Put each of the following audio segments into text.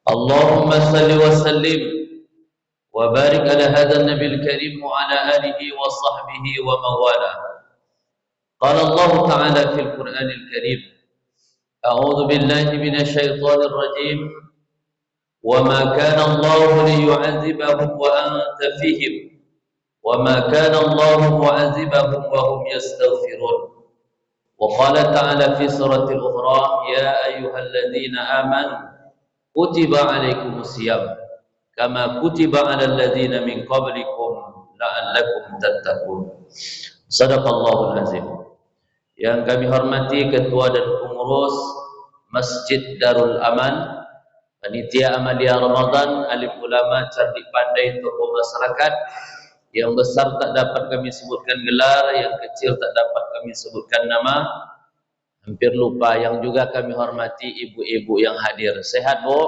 اللهم صل وسلم وبارك على هذا النبي الكريم وعلى آله وصحبه ومن والاه. قال الله تعالى في القرآن الكريم: أعوذ بالله من الشيطان الرجيم وما كان الله ليعذبهم وأنت فيهم وما كان الله معذبهم وهم يستغفرون. وقال تعالى في سورة الأخرى: يا أيها الذين آمنوا كتب عليكم الصيام كما كتب على الذين من قبلكم لعلكم تتقون. Sadaqallahul azim. Yang kami hormati Ketua dan Pengurus Masjid Darul Aman, Panitia Amalia Ramadan, alim ulama, cerdik pandai, tokoh masyarakat. Yang besar tak dapat kami sebutkan gelar, yang kecil tak dapat kami sebutkan nama. Hampir lupa, yang juga kami hormati ibu-ibu yang hadir. Sehat, Bu?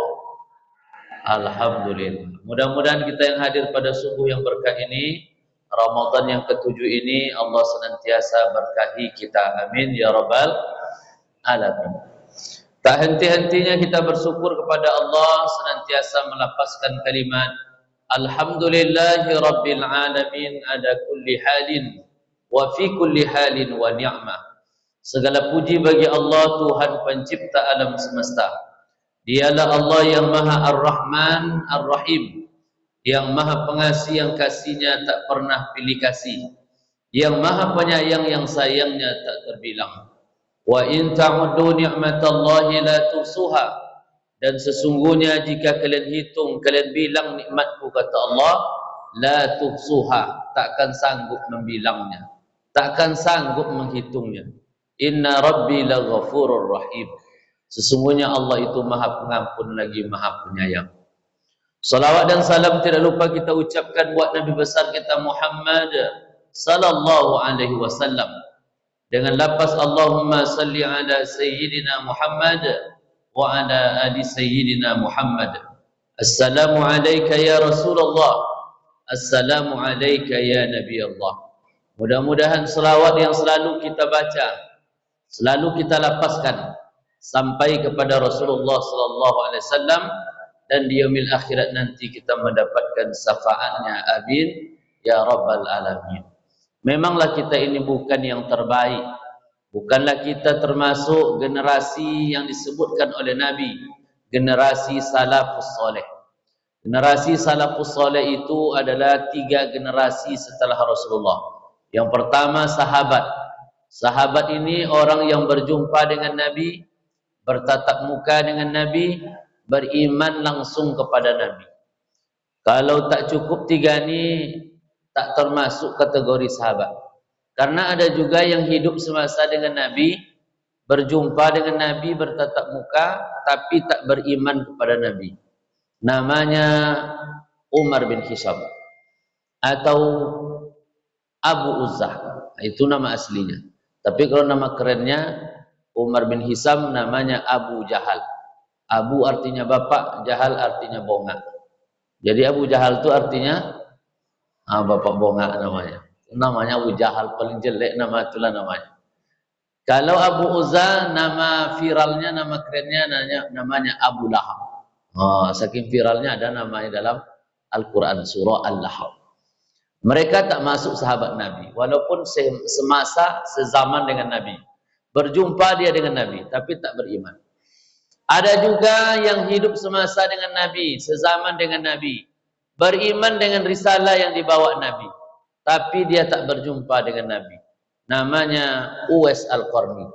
Alhamdulillah. Mudah-mudahan kita yang hadir pada subuh yang berkah ini, Ramadan yang ke-7 ini, Allah senantiasa berkahi kita. Amin ya rabbal alamin. Tak henti-hentinya kita bersyukur kepada Allah, senantiasa melapaskan kalimat Alhamdulillahi rabbil alamin ada kulli halin wa fi kulli halin wa ni'mah. Segala puji bagi Allah, Tuhan pencipta alam semesta. Dialah Allah yang Maha Ar-Rahman Ar-Rahim, yang Maha Pengasih, yang kasihnya tak pernah pilih kasih, yang Maha Penyayang, yang sayangnya tak terbilang. Wa in ta'uddu ni'matallahi la tuhsuha. Dan sesungguhnya jika kalian hitung, kalian bilang nikmatku, kata Allah, la tuhsuha, takkan sanggup membilangnya, takkan sanggup menghitungnya. Inna rabbi laghafurur rahim. Sesungguhnya Allah itu Maha Pengampun lagi Maha Penyayang. Salawat dan salam tidak lupa kita ucapkan buat Nabi besar kita Muhammad sallallahu alaihi wasallam dengan lafaz Allahumma salli ala sayyidina Muhammad wa ala ali sayyidina Muhammad. Assalamu alayka ya Rasulullah, assalamu alayka ya Nabi Allah. Mudah-mudahan selawat yang selalu kita baca, selalu kita lapaskan sampai kepada Rasulullah sallallahu alaihi wasallam, dan di yaumil akhirat nanti kita mendapatkan syafaatnya. Amin ya rabbal alamin. Memanglah kita ini bukan yang terbaik, bukanlah kita termasuk generasi yang disebutkan oleh Nabi, generasi salafus soleh. Generasi salafus soleh itu adalah 3 generasi setelah Rasulullah. Yang pertama sahabat. Sahabat ini orang yang berjumpa dengan Nabi, bertatap muka dengan Nabi, beriman langsung kepada Nabi. Kalau tak cukup 3 ni, tak termasuk kategori sahabat. Karena ada juga yang hidup semasa dengan Nabi, berjumpa dengan Nabi, bertatap muka, tapi tak beriman kepada Nabi. Namanya Umar bin Hisham atau Abu Uzzah, itu nama aslinya. Tapi kalau nama kerennya Umar bin Hisham, namanya Abu Jahal. Abu artinya bapak, Jahal artinya bongak. Jadi Abu Jahal itu artinya bapak bongak namanya. Namanya Abu Jahal, paling jelek nama itulah namanya. Kalau Abu Uzzah, nama viralnya, nama kerennya namanya Abu Lahab. Saking viralnya ada namanya dalam Al-Quran, surah Al-Lahab. Mereka tak masuk sahabat Nabi, walaupun semasa, sezaman dengan Nabi. Berjumpa dia dengan Nabi, tapi tak beriman. Ada juga yang hidup semasa dengan Nabi, sezaman dengan Nabi, beriman dengan risalah yang dibawa Nabi, tapi dia tak berjumpa dengan Nabi. Namanya Uwais Al-Qarni.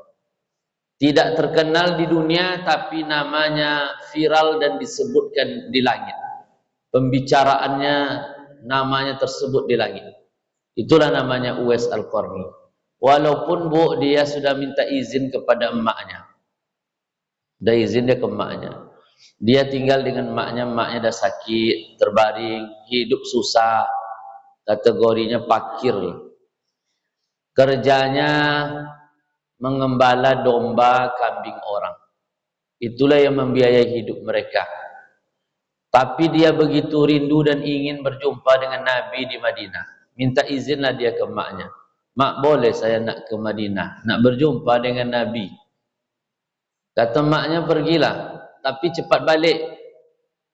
Tidak terkenal di dunia, tapi namanya viral dan disebutkan di langit. Pembicaraannya, namanya tersebut di langit. Itulah namanya Uwais Al-Qarni. Walaupun dia sudah minta izin kepada emaknya. Dah izin dia ke emaknya. Dia tinggal dengan emaknya dah sakit, terbaring, hidup susah. Kategorinya fakir. Kerjanya mengembala domba, kambing orang. Itulah yang membiayai hidup mereka. Tapi dia begitu rindu dan ingin berjumpa dengan Nabi di Madinah. Minta izinlah dia ke emaknya. Mak, boleh saya nak ke Madinah, nak berjumpa dengan Nabi. Kata maknya, pergilah, tapi cepat balik.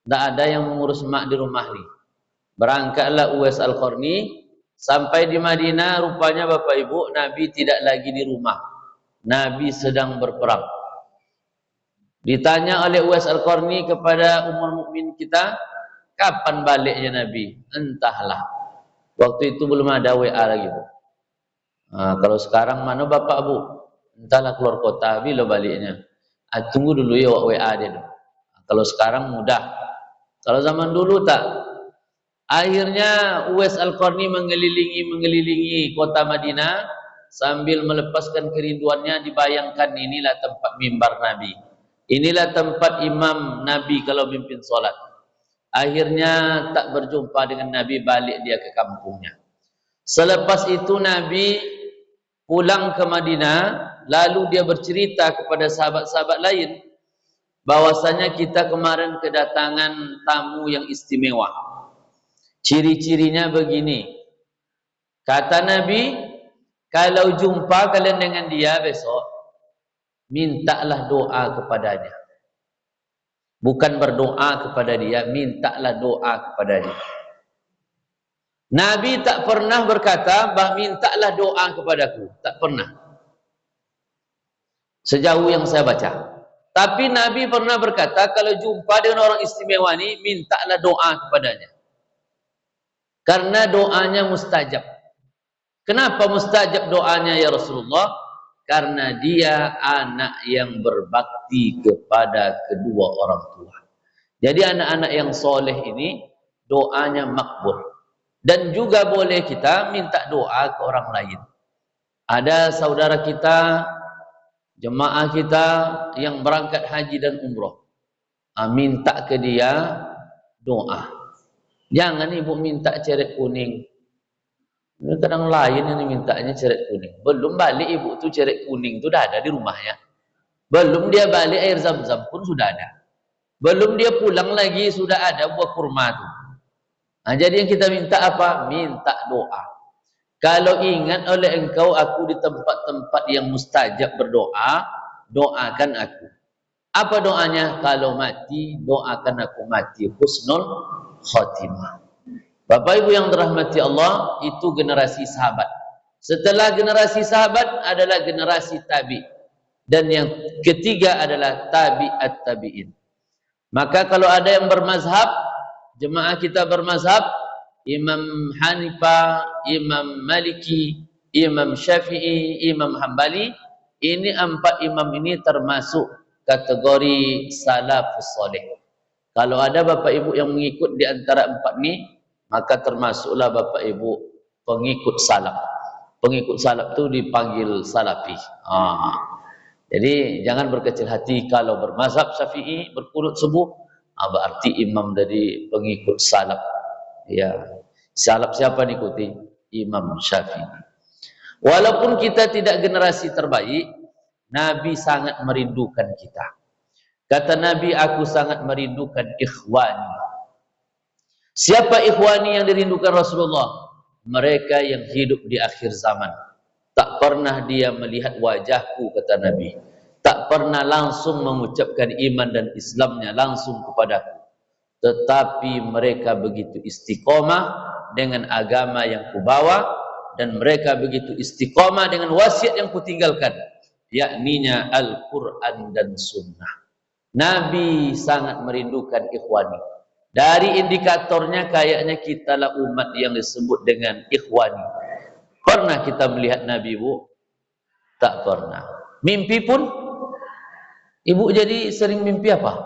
Tak ada yang mengurus mak di rumah ni. Berangkatlah Uwais Al-Qarni sampai di Madinah. Rupanya Bapak Ibu, Nabi tidak lagi di rumah. Nabi sedang berperang. Ditanya oleh Uwais Al-Qarni kepada Ummul Mukminin kita, kapan baliknya Nabi? Entahlah. Waktu itu belum ada WA lagi. Kalau sekarang mana Bapak Bu? Entahlah keluar kota, bila baliknya. Tunggu dulu ya WA dia. Kalau sekarang mudah. Kalau zaman dulu tak. Akhirnya Uwais Al-Qarni mengelilingi kota Madinah sambil melepaskan kerinduannya. Dibayangkan inilah tempat mimbar Nabi. Inilah tempat imam Nabi kalau mimpin solat. Akhirnya tak berjumpa dengan Nabi, balik dia ke kampungnya. Selepas itu Nabi pulang ke Madinah, lalu dia bercerita kepada sahabat-sahabat lain bahwasanya kita kemarin kedatangan tamu yang istimewa. Ciri-cirinya begini. Kata Nabi, kalau jumpa kalian dengan dia besok, mintalah doa kepadanya. Bukan berdoa kepada dia, mintalah doa kepadanya. Nabi tak pernah berkata, mintalah doa kepadaku. Tak pernah. Sejauh yang saya baca. Tapi Nabi pernah berkata, kalau jumpa dengan orang istimewa ini, mintalah doa kepadanya. Karena doanya mustajab. Kenapa mustajab doanya ya Rasulullah? Karena dia anak yang berbakti kepada kedua orang tua. Jadi anak-anak yang soleh ini, doanya makbul. Dan juga boleh kita minta doa ke orang lain. Ada saudara kita, jemaah kita yang berangkat haji dan umroh. Minta ke dia doa. Jangan ibu minta ceret kuning. Kadang lain yang mintanya ceret kuning. Belum balik ibu tu ceret kuning tu dah ada di rumahnya. Belum dia balik air zam-zam pun sudah ada. Belum dia pulang lagi sudah ada buah kurma tu. Jadi yang kita minta apa? Minta doa. Kalau ingat oleh engkau aku di tempat-tempat yang mustajab berdoa, doakan aku. Apa doanya? Kalau mati, doakan aku mati husnul khatimah. Bapak Ibu yang dirahmati Allah, itu generasi sahabat. Setelah generasi sahabat adalah generasi tabi. Dan yang ketiga adalah tabi'at tabi'in. Maka kalau ada yang bermazhab, jemaah kita bermazhab, Imam Hanifah, Imam Maliki, Imam Syafi'i, Imam Hambali, ini 4 imam ini termasuk kategori salafus salih. Kalau ada Bapak Ibu yang mengikut di antara 4 ini, maka termasuklah Bapak Ibu pengikut salaf. Pengikut salaf itu dipanggil salafi. Jadi jangan berkecil hati kalau bermazhab Syafi'i berkurut subuh, berarti imam dari pengikut salaf. Ya, salaf siapa diikuti? Imam Syafi'i. Walaupun kita tidak generasi terbaik, Nabi sangat merindukan kita. Kata Nabi, aku sangat merindukan ikhwani. Siapa ikhwani yang dirindukan Rasulullah? Mereka yang hidup di akhir zaman. Tak pernah dia melihat wajahku, kata Nabi. Tak pernah langsung mengucapkan iman dan Islamnya langsung kepadaku. Tetapi mereka begitu istiqomah dengan agama yang kubawa, dan mereka begitu istiqomah dengan wasiat yang kutinggalkan, yakninya Al-Quran dan Sunnah. Nabi sangat merindukan ikhwani. Dari indikatornya kayaknya kitalah umat yang disebut dengan ikhwani. Pernah kita melihat Nabi, Bu? Tak pernah. Mimpi pun? Ibu jadi sering mimpi apa?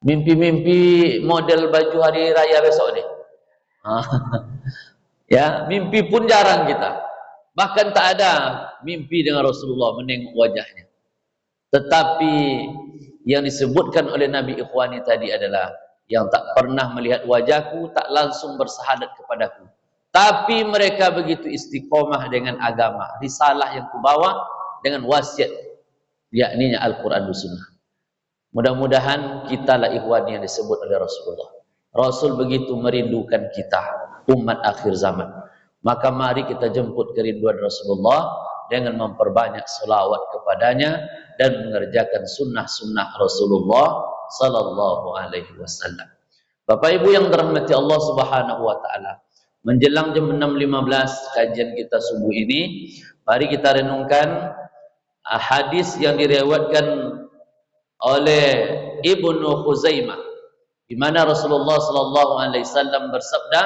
Mimpi-mimpi model baju hari raya besok ni. Ya, mimpi pun jarang kita. Bahkan tak ada mimpi dengan Rasulullah menengok wajahnya. Tetapi yang disebutkan oleh Nabi ikhwani tadi adalah yang tak pernah melihat wajahku, tak langsung bersahadat kepadaku. Tapi mereka begitu istiqomah dengan agama, risalah yang kubawa dengan wasiat, yakninya Al-Quran dan Sunnah. Mudah-mudahan kitalah ikhwani yang disebut oleh Rasulullah. Rasul begitu merindukan kita, umat akhir zaman. Maka mari kita jemput kerinduan Rasulullah dengan memperbanyak selawat kepadanya dan mengerjakan sunnah-sunnah Rasulullah sallallahu alaihi wasallam. Bapak Ibu yang dirahmati Allah Subhanahu wa taala, menjelang jam 6.15 kajian kita subuh ini, mari kita renungkan hadis yang diriwayatkan oleh Ibnu Khuzaimah, di mana Rasulullah sallallahu alaihi wasallam bersabda,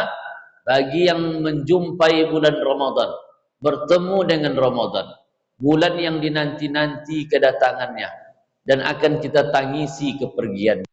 bagi yang menjumpai bulan Ramadan, bertemu dengan Ramadan, bulan yang dinanti-nanti kedatangannya dan akan kita tangisi kepergian.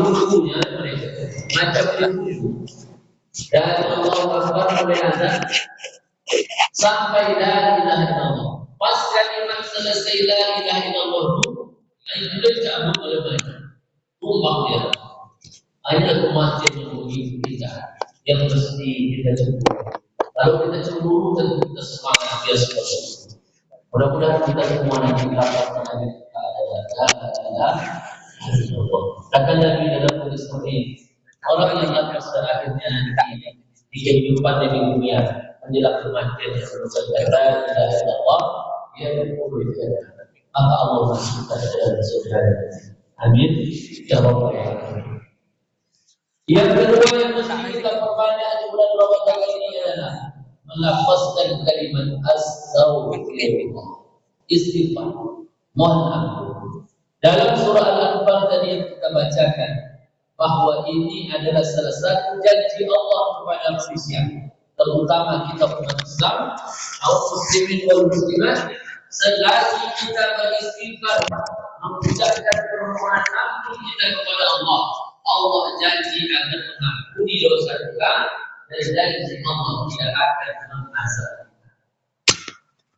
Bukunya macam itu dan Allah Akbar mulai azan sampai la ilaha illallah. Pas kalimat selesai la ilaha illallah itu sudah dicabut oleh mereka, tumbang dia. Inilah kematian yang menunggu kita, yang mesti kita cemburu. Kalau kita cemburu, tentu kita semangat dia seperti itu. Mudah-mudahan kita semua nanti dapat ada Kata Nabi dalam hadis sahih, orang yang pada akhirnya nanti di kehidupan di dunia menjelang kematian yang mengucapkan la ilaha illallah, dia berkumpul di jannah. Maka Allah masukkan ke dalam surga. Amin ya rabbal alamin. Yang kedua yang mesti kita perbanyak di bulan Ramadan ini adalah melafazkan kalimat astaghfirullah, istighfar, mohon ampun. Dalam surah Al-Anfal tadi yang kita bacakan, bahwa ini adalah salah satu janji Allah kepada manusia, terutama kita umat Islam, kaum muslimin wal muslimat, selagi kita beristighfar, mengucapkan permohonan ampun kita kepada Allah, Allah janji akan mengampuni dosa kita dan janji Allah tidak akan mengazab.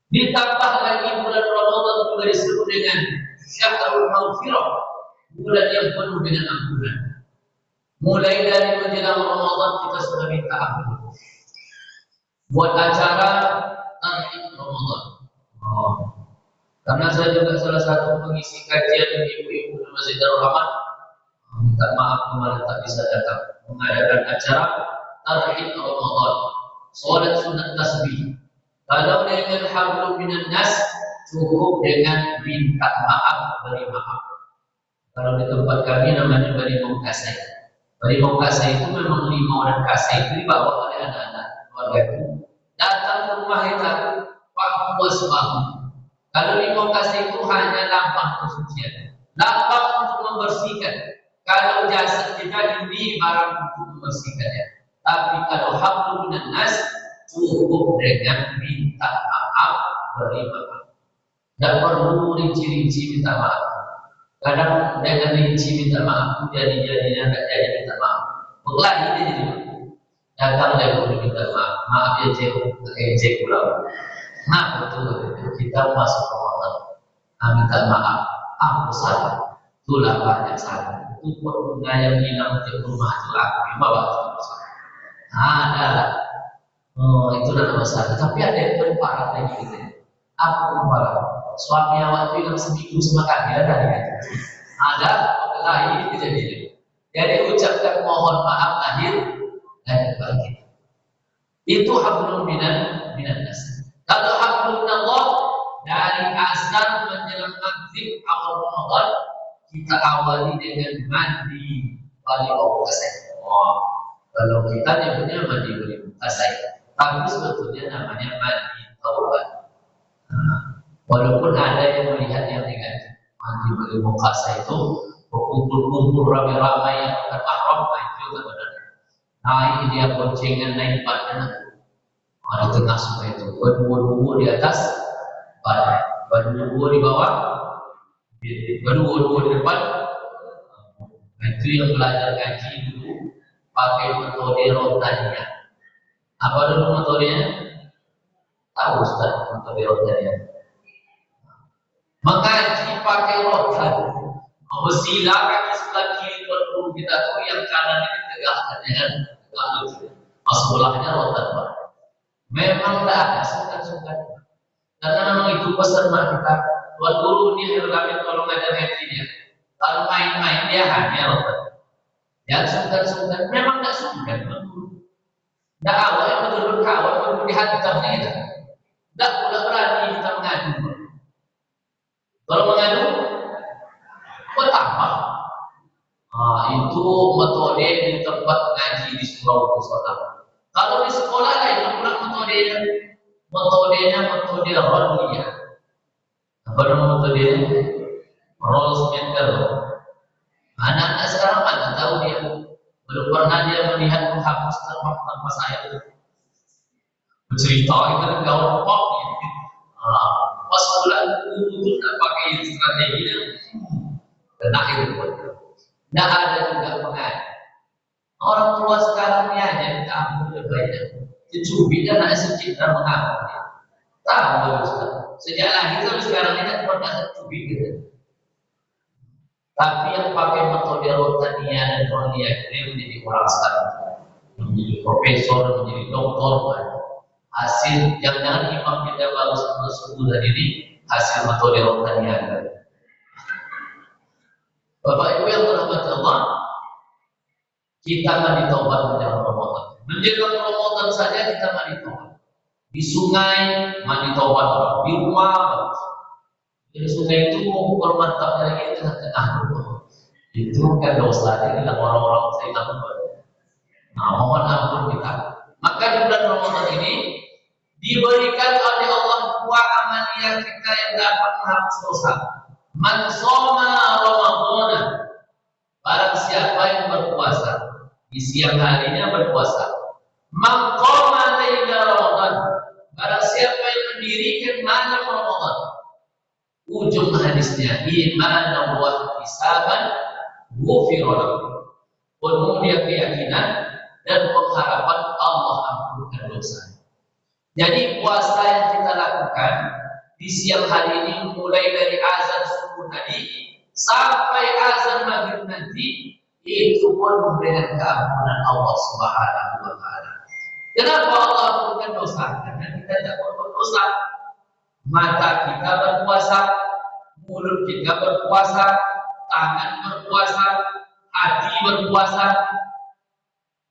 Ditambah lagi bulan Ramadan juga disebut dengan Syahrul Maghfirah, bulan yang penuh dengan ampunan. Mulai dari menjelang Ramadan kita sudah minta ampun. Buat acara tarikh Ramadan. Karena saya juga salah satu pengisi kajian ibu-ibu di Masjid Darul Rahman. Minta maaf kemarin tak bisa datang mengadakan acara tarhib Ramadan, sholat sunat tasbih. Kalau dengan hablum minan nas, cukup dengan minta maaf, beri maaf. Kalau di tempat kami namanya beri mongkasai. Beri mongkasai itu memang limau dan kasai itu dibawa oleh anak-anak keluarga itu. Datang ke rumah kita, Pak puas bangun. Kalau limau kasai itu hanya lambang kesucian, lambang untuk membersihkan. Kalau jasad kita ini barang untuk membersihkannya. Tapi kalau hablum minan nas, cukup dengan minta maaf, beri maaf. Tidak perlu rinci-rinci minta maaf. Kadang dengan rinci minta maaf jadi-jadinya tidak jadi minta maaf. Berlari dia jadi maaf. Datang dia boleh minta maaf. Maaf ya cek pulau. Nah betul kita masuk Ramadan. Minta maaf. Aku salah. Itulah banyak salah. Itu pengguna yang hilang di rumah itu aku bawa itu. Ada. Oh itu nama masalah. Tapi ada yang berparah lagi gitu. Aku berparah. Suami awak itu hilang seminggu sama kami ada ada lain itu jadi ucapkan mohon maaf lahir dan batin. Itu hablum minan nas. Kalau hablum minallah dari asar menjelang maghrib awal Ramadan kita awali dengan mandi wali kasai. Oh, kalau kita nyebutnya mandi wali kasai, tapi sebetulnya namanya mandi taubat. Walaupun ada yang melihat yang negatif, mandi wali kasai itu berkumpul-kumpul ramai-ramai yang bukan mahram, itu juga benar. Naik dia boncengan naik badan, di tengah sungai itu, berdua-dua di atas badan, berdua di bawah, berdua di depan. Itu yang belajar ngaji dulu pakai metode Rodania. Apa dulu metodenya? Tahu Ustaz metode Rodania? Mengaji pakai rotan. Sila kaki sebelah kiri perlu kita tuh yang kanan ini tegakkan dengan tegak. Sebelahnya rotan Pak. Memang tidak ada sukan-sukan. Karena memang itu pesan kita. Tuan guru ini kami tolong ajar ngajinya. Kalau main-main dia hanya rotan. Yang sukan-sukan memang tidak sukan. Tidak awal yang betul-betul kawal betul dihantamnya kita. Tidak pula berani kita mengadu. Kalau mengadu, pertama, itu metode di tempat ngaji di surau sekolah. Kalau di sekolah lain, pula metodenya metode Rodnia. Apa nama metodenya? Rolls Mental. Anak-anak sekarang mana tahu dia? Belum pernah dia melihat menghapus tanpa saya. Bercerita itu kawan pop ni. Pas bulan itu tak pakai strategi dia. Kena itu pun. Tidak ada juga pengajar. Orang tua sekarang ni aja minta ampun lebih. Dicubit dan nak sedikit dan mengampun. Tahu Ustaz. Sejak lahir sampai sekarang ini tak pernah dicubit gitu. Tapi yang pakai metode Rodania dan Rodania ini menjadi orang sekarang, menjadi profesor, menjadi doktor. Hasil jangan imam kita baru subuh tadi ini hasil metode Rodania. Bapak Ibu yang dirahmati Allah, kita mandi taubat menjelang Ramadan. Menjelang Ramadan saja kita mandi taubat. Di sungai mandi taubat, di rumah. Jadi sungai itu kalau mantapnya lagi tengah-tengah itu kan dosa. Jadi orang-orang saya takut. Mohon ampun kita. Maka di bulan Ramadan ini diberikan oleh Allah dua amalia kita yang dapat menghapus dosa. Man shoma Ramadan, barang siapa yang berpuasa di siang harinya berpuasa. Man qama laila Ramadan, barang siapa yang mendirikan malam Ramadan. Ujung hadisnya iman wa ihtisaban ghufira lahu. Penuh dia keyakinan dan pengharapan Allah ampunkan dosa. Jadi puasa yang kita lakukan di siang hari ini mulai dari azan subuh tadi sampai azan maghrib nanti itu pun dengan keampunan Allah Subhanahu wa taala. Kenapa Allah ampunkan dosa? Karena kita tidak berbuat dosa. Mata kita berpuasa, mulut kita berpuasa, tangan berpuasa, hati berpuasa,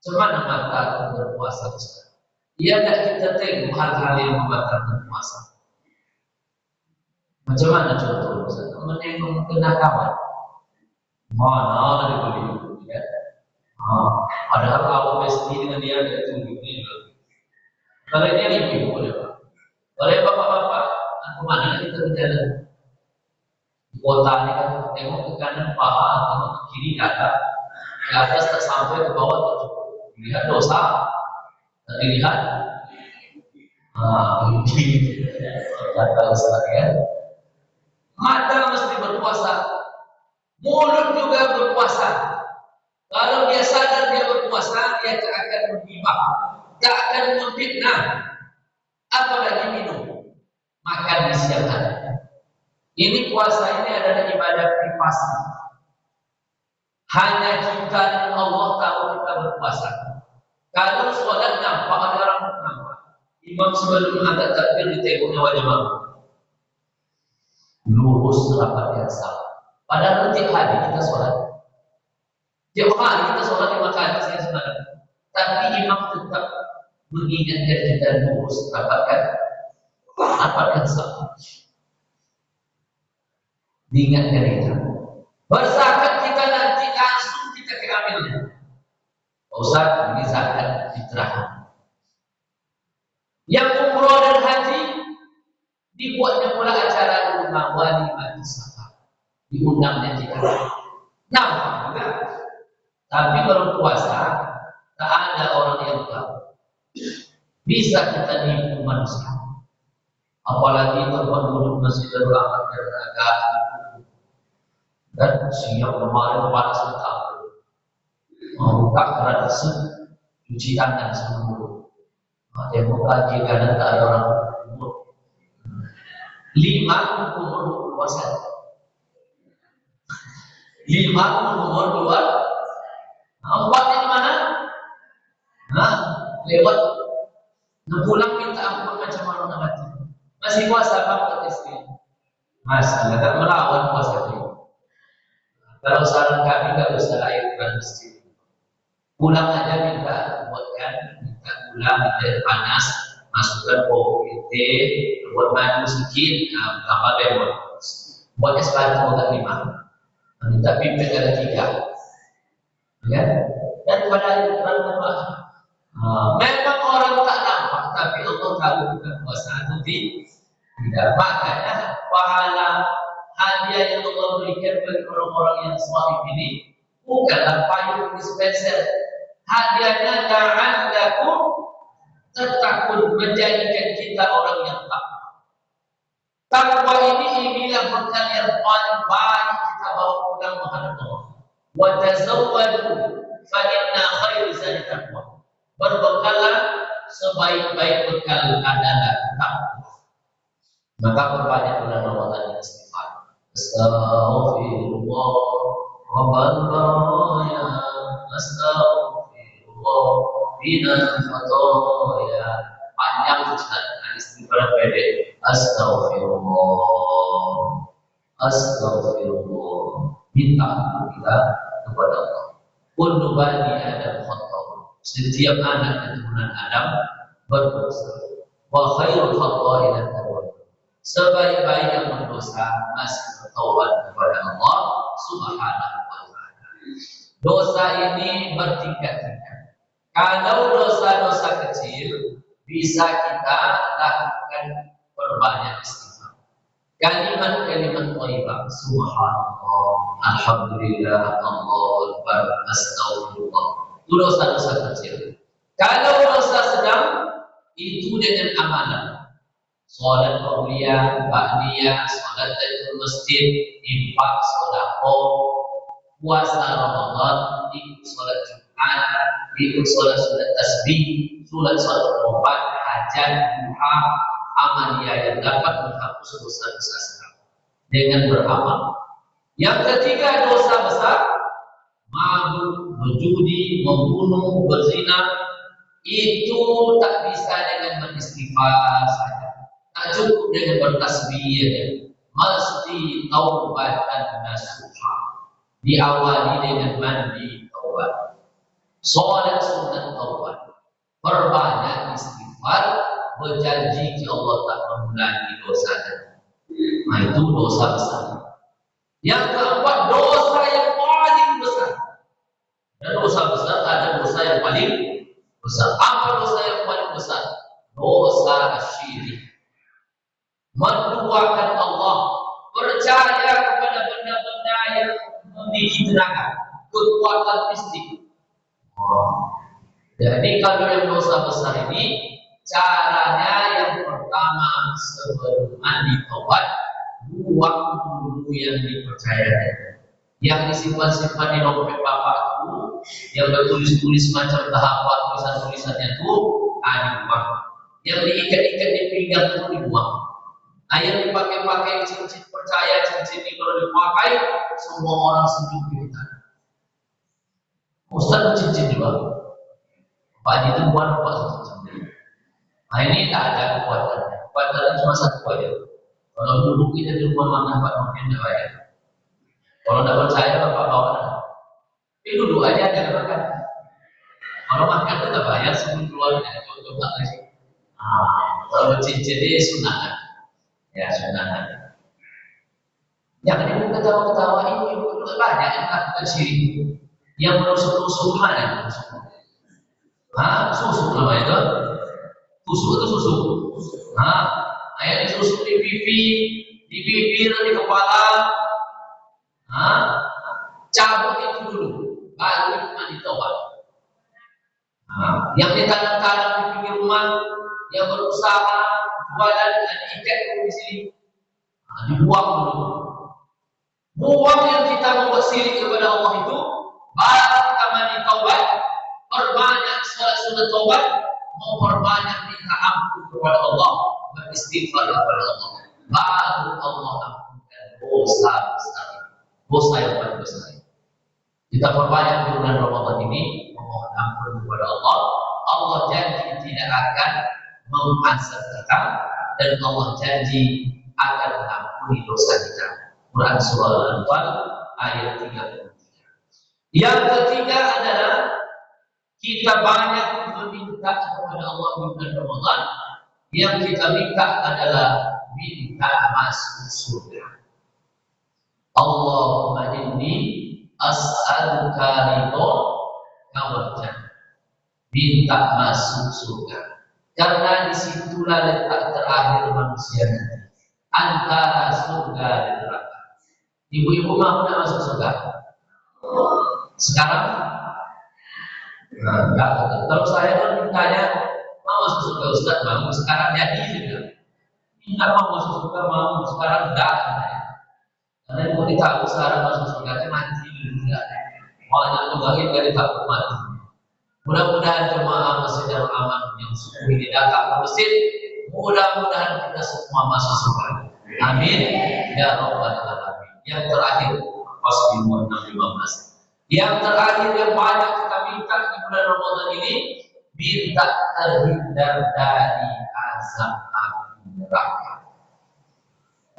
cuman mata berpuasa. Ia tidak kita tengok hal-hal yang membatalkan puasa. Macam mana contoh? Menengok kenakaman. Mana ada boleh ya? Padahal kalau pasti dengan dia ada tunjuk ni. Kalau dia ni boleh pak. Oleh bapak-bapak, kemana kita berjalan? Di kota ni kan tengok ke kanan paha, tengok ke kiri dada, di atas tak sampai ke bawah tak cukup. Lihat dosa, tak dilihat. Ini kata Ustaz ya. Mata mesti berpuasa, mulut juga berpuasa. Kalau dia sadar dia berpuasa, dia tak akan menghibah, tak akan memfitnah, apalagi minum, makan di siang hari. Ini puasa ini adalah ibadah privasi. Hanya kita dan Allah tahu kita berpuasa. Kalau sholat nampak ada orang nampak, imam sebelum angkat takbir ditengoknya wajah mamu, lurus rapat yang salah. Padahal tiap hari kita sholat. Tiap hari kita sholat 5 kali saya sebenarnya. Tapi imam tetap mengingatkan kita lurus rapatkan yang salah. Diingatkan kita. Berzakat kita nanti langsung kita keambilnya. Ustaz, ini zakat fitrah. Yang umroh dan haji dibuatnya pula acara rumah wali mati safar. Diundangnya kita. Nampak juga. Tapi kalau puasa tak ada orang yang tahu. Bisa kita nipu manusia. Apalagi tempat duduk Masjidil Haram dan agama. Dan siang kemarin panas sekali. Buka keran esuk, cuci tangan semua. Tengok kaji kanan tak ada orang umur. 5 umur puasa. 5 umur 2. 4 yang mana? Lewat. Pulang minta ampun macam mana nak mati. Masih puasa apa kata istri? Masih tak melawan puasa itu. Kalau saran kami tak usah air dan masjid. Pulang aja minta buatkan, minta gula, minta air panas, masukkan bawang putih, buat madu sedikit, tambah lemon. Buat es batu agak 5. Minta pipet ada 3. Ya? Dan pada air terang nampak. Memang orang tak nampak, tapi Allah tahu kita puasa atau tidak. Makanya pahala hadiah yang Allah berikan bagi orang-orang yang sahih ini bukanlah payung dispenser. Hadiahnya la'allakum tattaqun, menjadikan kita orang yang takwa. Takwa ini inilah bekal yang paling baik kita bawa pulang menghadap Allah. Wa tazawwadu fa inna khairu zadi taqwa. Berbekallah, sebaik-baik bekal adalah takwa. Maka perbanyak bulan Ramadan yang istighfar. Astaghfirullah Rabbal baraya, astaghfirullah minal khataya. Panjang Ustaz, istighfar pendek. Astaghfirullah, astaghfirullah. Minta kita kepada Allah. Kullu bani Adam khata'. Setiap anak keturunan Adam berdosa. Wa khairul khata'ina at-tawwab. Sebaik-baik yang berdosa masih bertaubat kepada Allah Subhanahu wa ta'ala. Dosa ini bertingkat-tingkat. Kalau dosa-dosa kecil bisa kita lakukan perbanyak istighfar. Kalimat-kalimat thayyibah, subhanallah, alhamdulillah, Allahu akbar, astagfirullah. Itu dosa-dosa kecil. Kalau dosa sedang itu dengan amalan. Salat qabliyah, ba'diyah, salat tahiyatul masjid, infak, sedekah, puasa Ramadan, ikut salat Jumat, ikut salat tasbih, salat taubat, hajat, duha, amaliyah yang dapat menghapus dosa-dosa sedang dengan beramal. Yang ketiga dosa besar, mabuk, berjudi, membunuh, berzina, itu tak bisa dengan beristighfar saja. Tak cukup dengan bertasbih, mesti taubatan nasuha. diawali dengan mandi taubat, sholat sunat taubat, perbanyak istighfar, berjanji ke Allah tak mengulangi dosanya. Nah itu dosa besar. Yang keempat, dosa yang paling besar. Dan dosa besar ada dosa yang paling besar. Apa dosa yang paling besar? Dosa syirik. Menduakan Allah, percaya kepada benda-benda yang memiliki tenaga, kekuatan mistik. Jadi kalau yang dosa besar ini, caranya yang pertama sebelum mandi taubat, buang dulu yang dipercaya, yang disimpan-simpan di dompet bapak itu, yang bertulis-tulis macam tahap tulisan-tulisannya itu, dibuang. Yang diikat-ikat di pinggang itu dibuang. Yang dipakai-pakai cincin percaya, cincin ini kalau dipakai, semua orang senyum kita. Ustaz cincin juga. Pak itu buat apa cincin? Nah ini tak ada kekuatannya. Kekuatannya cuma satu aja. Kalau duduk kita di rumah makan Pak mungkin tidak bayar. Kalau tidak percaya Bapak bawa. Tapi duduk aja jangan makan. Kalau makan itu tidak bayar sebelum keluarnya. Coba lagi. Kalau cincin ini sunat. Ya sunat. Jangan ibu ketawa-ketawa ini banyak yang melakukan syirik. Yang menusuk-nusuk mana? Susu namanya itu. Tusuk itu susu. Ayat disusuk di pipi, di bibir, di kepala. Cabut itu dulu, baru mandi taubat. Yang ditanam-tanam di pinggir rumah, yang berusaha jualan dan ikat di sini, dibuang dulu. Buang yang kita membuat syirik kepada Allah itu, baru kita mandi taubat, perbanyak sholat sunat taubat, memperbanyak minta ampun kepada Allah, beristighfar kepada Allah, baru Allah ampunkan dosa besar, dosa yang paling besar. Kita perbanyak di bulan Ramadan ini memohon ampun kepada Allah. Allah janji tidak akan mengazab kita dan Allah janji akan mengampuni dosa kita. Quran surah Al-Anfal ayat 33. Yang ketiga adalah kita banyak meminta kepada Allah di bulan Ramadan. Yang kita minta adalah minta masuk surga. Allahumma inni as'aluka ridhaka wal jannah. Minta masuk surga. Karena disitulah letak terakhir manusia nanti, antara surga dan neraka. Ibu-ibu mau tidak masuk surga? Sekarang? Enggak. Kalau saya kan mintanya mau masuk surga, Ustaz mau sekarang jadi juga. Tidak mau masuk surga, mau sekarang enggak. Karena ibu takut sekarang masuk surga itu mati dulu enggak. Makanya tugahin dari takut mati. Mudah-mudahan jemaah Masjid Al-Aman yang suku ini datang ke masjid, mudah-mudahan kita semua masuk surga. Amin ya rabbal alamin. Yang terakhir pas di 615. Yang terakhir yang banyak kita minta di bulan Ramadan ini, minta terhindar dari azab api neraka.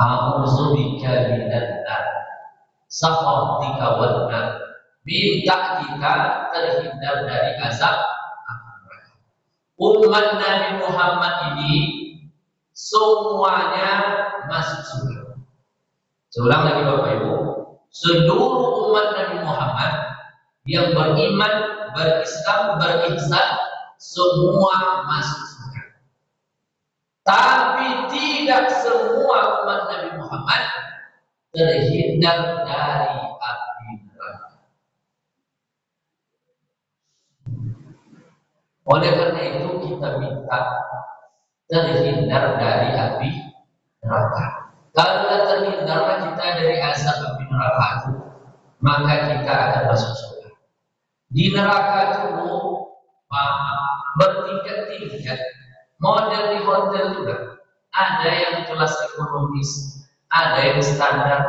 A'udzubika minan nar, sakhatika wan nar. Minta kita terhindar dari azab api neraka. Umat Nabi Muhammad ini semuanya masuk surga. Seulang lagi Bapak Ibu, seluruh umat Nabi Muhammad yang beriman, berislam, berihsan, semua masuk surga. Tapi tidak semua umat Nabi Muhammad terhindar dari api neraka. Oleh karena itu kita minta terhindar dari api neraka. Kalau terhindarlah kita dari azab api neraka itu, maka kita akan masuk surga. Di neraka itu bertingkat-tingkat. Model di hotel juga ada yang kelas ekonomis, ada yang standar,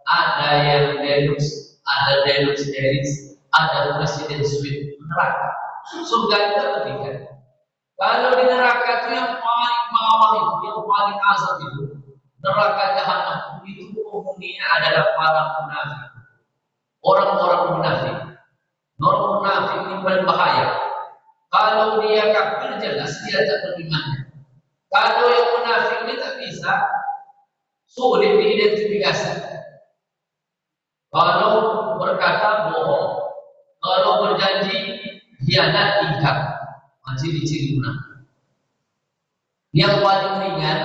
ada yang deluxe, ada deluxe series, ada presiden suite. Neraka, surga itu bertingkat. Kalau di neraka itu yang paling bawah itu, yang paling azab itu, neraka jahanam itu penghuninya adalah para munafik. orang-orang munafik. Orang munafik ini paling bahaya. Kalau dia kafir jelas dia tak beriman. Kalau yang munafik ini tak bisa, sulit diidentifikasi. Kalau berkata bohong, kalau berjanji khianat, ingkar, ciri-ciri munafik. Yang paling ringan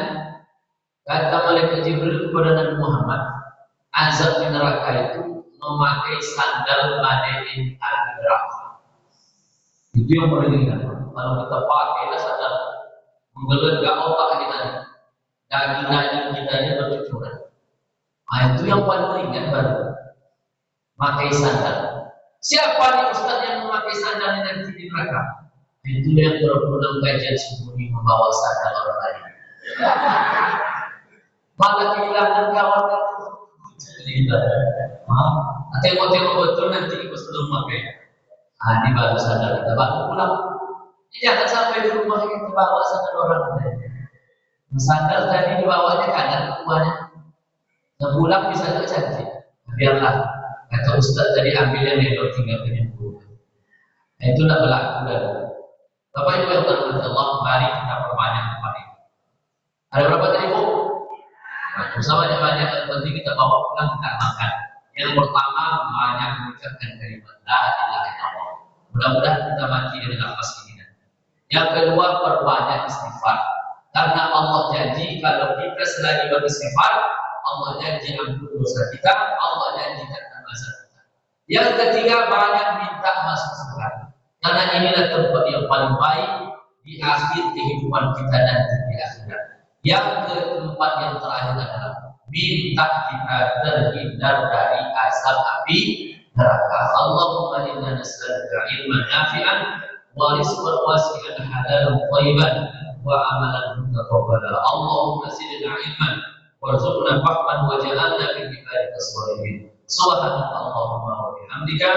kata malaikat Jibril kepada Nabi Muhammad, azab di neraka itu memakai sandal badein al-neraka. Itu yang paling ringan. Kalau kita pakailah sandal, menggelegar otak kita, daging-daging kita ini bercucuran. Itu yang paling ringan baru pakai sandal. Siapa nih Ustaz yang memakai sandal nanti di neraka? Itu yang berpulang kajian sembunyi membawa sandal orang lain. Malah kehilangan kawan cerita. Tengok-tengok betul nanti sebelum pakai. Ini baru sandal kita baru pulang. Jangan sampai di rumah kita bawa sandal orang lain. Sandal tadi dibawanya kanan keluarnya. Sebulan bisa tercantik. Biarlah kata Ustaz tadi ambil yang elok tinggal penyembuh. Itu tak berlaku dah. Bapak Ibu yang terhormat Allah, mari kita perbanyak kepada itu. Ada berapa tadi Bu? Bersama banyak yang penting kita bawa pulang kita makan. Yang pertama banyak mengucapkan kalimat la ilaha illallah. Mudah-mudahan kita mati dengan nafas ini. Yang kedua perbanyak istighfar. Karena Allah janji kalau kita selagi beristighfar, Allah janji ampun dosa kita, Allah janji akan azab kita. Yang ketiga banyak minta masuk surga. Karena inilah tempat yang paling baik di akhir kehidupan kita nanti di akhirat. Yang keempat yang terakhir adalah minta kita terhindar dari azab api neraka. Allahumma inna nas'aluka ilman nafi'an wa rizqan wasi'an halalan thayyiban wa amalan mutaqabbalan. Allahumma zidna ilman warzuqna fahman waj'alna min ibadika shalihin. Subhanallahumma wa bihamdika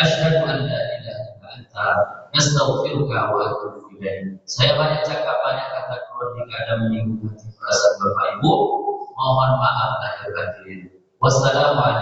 asyhadu an la ilaha illa anta astaghfiruka wa atubu ilaik. Saya banyak cakap, banyak kata keluar jika ada menyinggung hati perasaan Bapak Ibu. Mohon maaf lahir batin. Wassalamualaikum.